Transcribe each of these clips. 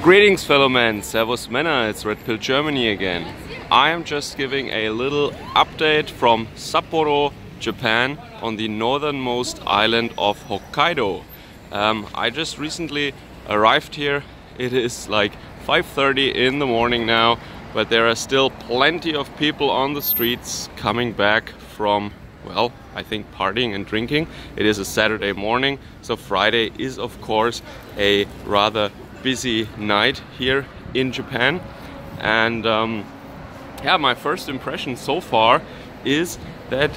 Greetings fellow men, Servus Männer, it's Red Pill Germany again. I am just giving a little update from Sapporo, Japan, on the northernmost island of Hokkaido. I just recently arrived here. It is like 5:30 in the morning now, but there are still plenty of people on the streets coming back from, well, I think partying and drinking. It is a Saturday morning, so Friday is of course a rather busy night here in Japan. And yeah, my first impression so far is that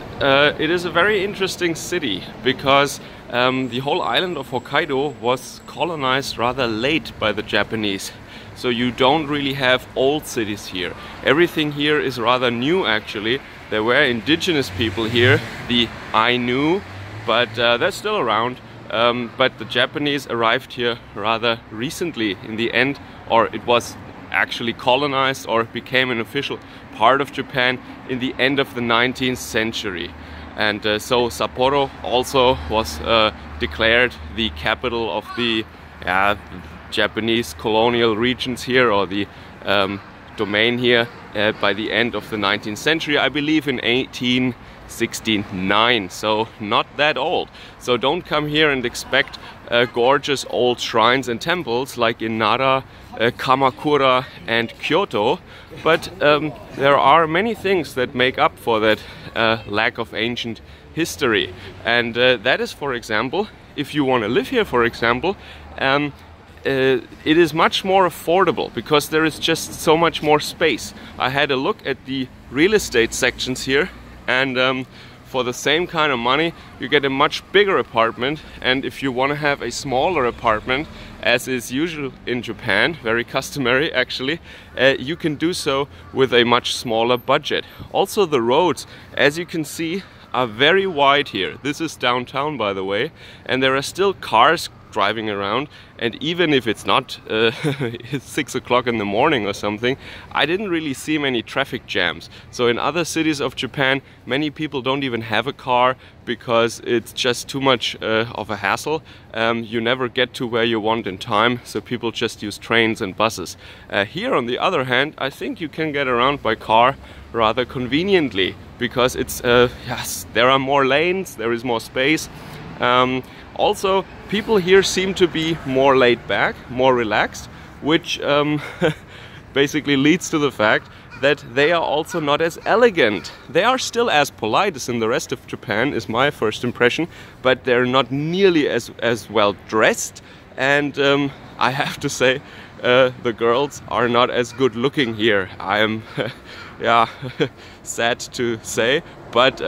it is a very interesting city, because the whole island of Hokkaido was colonized rather late by the Japanese. So you don't really have old cities here. Everything here is rather new actually. There were indigenous people here, the Ainu, but they're still around. But the Japanese arrived here rather recently in the end, or it was actually colonized or became an official part of Japan in the end of the 19th century. And so Sapporo also was declared the capital of the Japanese colonial regions here, or the domain here, by the end of the 19th century, I believe in 1869, so not that old. So don't come here and expect gorgeous old shrines and temples like in Nara, Kamakura and Kyoto, but there are many things that make up for that lack of ancient history. And that is, for example, if you want to live here, for example, it is much more affordable because there is just so much more space. I had a look at the real estate sections here, and for the same kind of money you get a much bigger apartment. And if you want to have a smaller apartment, as is usual in Japan, very customary actually, you can do so with a much smaller budget. Also the roads, as you can see, are very wide here. This is downtown, by the way, and there are still cars driving around, and even if it's not 6 o'clock in the morning or something, I didn't really see many traffic jams. So in other cities of Japan, many people don't even have a car because it's just too much of a hassle. You never get to where you want in time, so people just use trains and buses. Here on the other hand, I think you can get around by car rather conveniently, because it's yes, there are more lanes, there is more space. Also, people here seem to be more laid back, more relaxed, which basically leads to the fact that they are also not as elegant. They are still as polite as in the rest of Japan, is my first impression, but they're not nearly as well dressed. And I have to say, the girls are not as good looking here. I am yeah, sad to say, but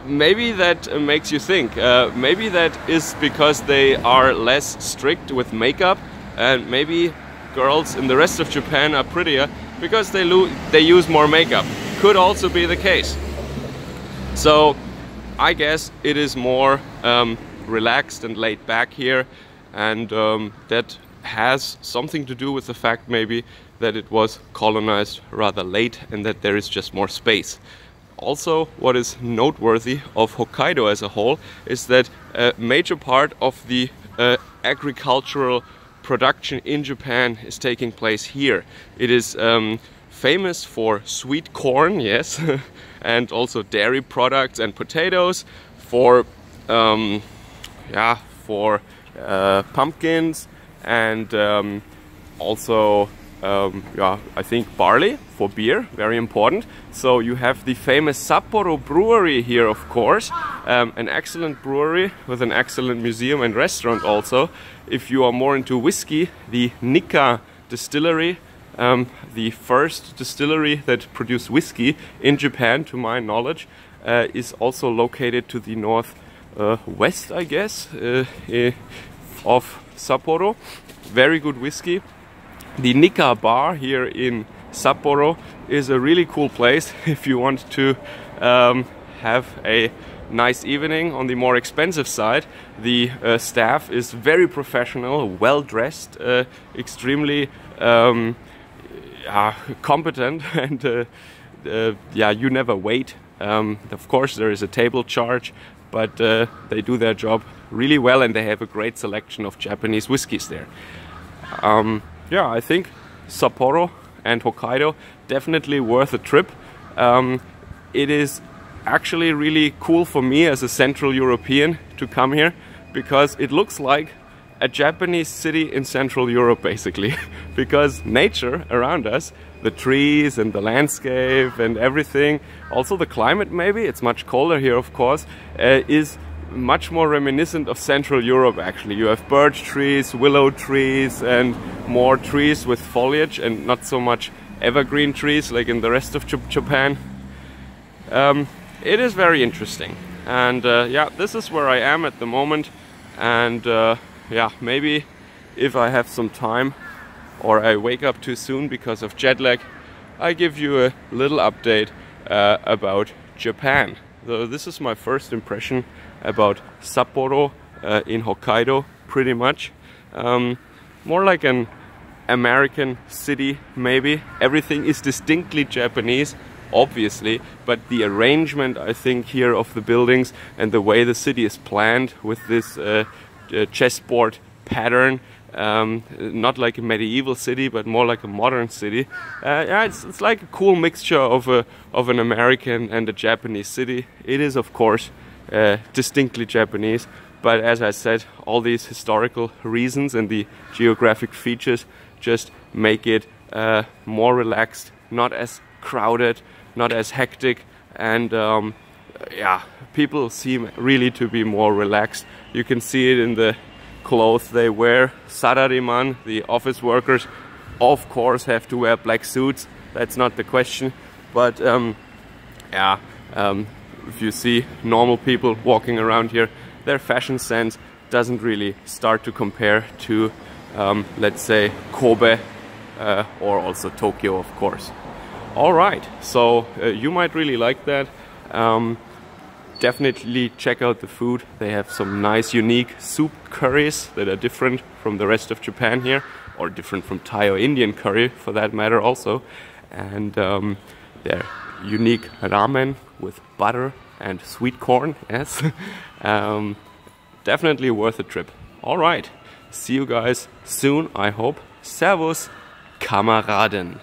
maybe that makes you think. Maybe that is because they are less strict with makeup, and maybe girls in the rest of Japan are prettier because they use more makeup. Could also be the case. So I guess it is more relaxed and laid back here, and that has something to do with the fact maybe that it was colonized rather late and that there is just more space. Also, what is noteworthy of Hokkaido as a whole is that a major part of the agricultural production in Japan is taking place here. It is famous for sweet corn, yes, and also dairy products and potatoes, for pumpkins, and also I think barley for beer, very important. So you have the famous Sapporo brewery here, of course, an excellent brewery with an excellent museum and restaurant also. If you are more into whiskey, the Nikka distillery, the first distillery that produced whiskey in Japan to my knowledge, is also located to the northwest, I guess, of Sapporo. Very good whiskey. The Nikka bar here in Sapporo is a really cool place if you want to have a nice evening on the more expensive side. The staff is very professional, well dressed, extremely competent, and yeah, you never wait. Of course there is a table charge, but they do their job really well, and they have a great selection of Japanese whiskies there. yeah, I think Sapporo and Hokkaido definitely worth a trip. It is actually really cool for me as a Central European to come here, because it looks like a Japanese city in Central Europe basically. Because nature around us, the trees and the landscape and everything, also the climate maybe, it's much colder here of course, is much more reminiscent of Central Europe actually. You have birch trees, willow trees and more trees with foliage and not so much evergreen trees like in the rest of Japan. It is very interesting, and yeah, this is where I am at the moment, and yeah, maybe if I have some time or I wake up too soon because of jet lag, I give you a little update about Japan. So this is my first impression about Sapporo in Hokkaido, pretty much. More like an American city maybe. Everything is distinctly Japanese, obviously, but the arrangement I think here of the buildings and the way the city is planned with this chessboard pattern, not like a medieval city but more like a modern city. Yeah, it's like a cool mixture of an American and a Japanese city. It is of course distinctly Japanese, but as I said, all these historical reasons and the geographic features just make it more relaxed, not as crowded, not as hectic, and yeah, people seem really to be more relaxed. You can see it in the clothes they wear. Sarariman, the office workers, of course have to wear black suits, that's not the question, but yeah, if you see normal people walking around here, their fashion sense doesn't really start to compare to let's say Kobe or also Tokyo of course. Alright, so you might really like that. Definitely check out the food. They have some nice unique soup curries that are different from the rest of Japan here, or different from Thai or Indian curry for that matter also. And their unique ramen with butter and sweet corn, yes. Definitely worth a trip. Alright, see you guys soon, I hope. Servus, Kameraden.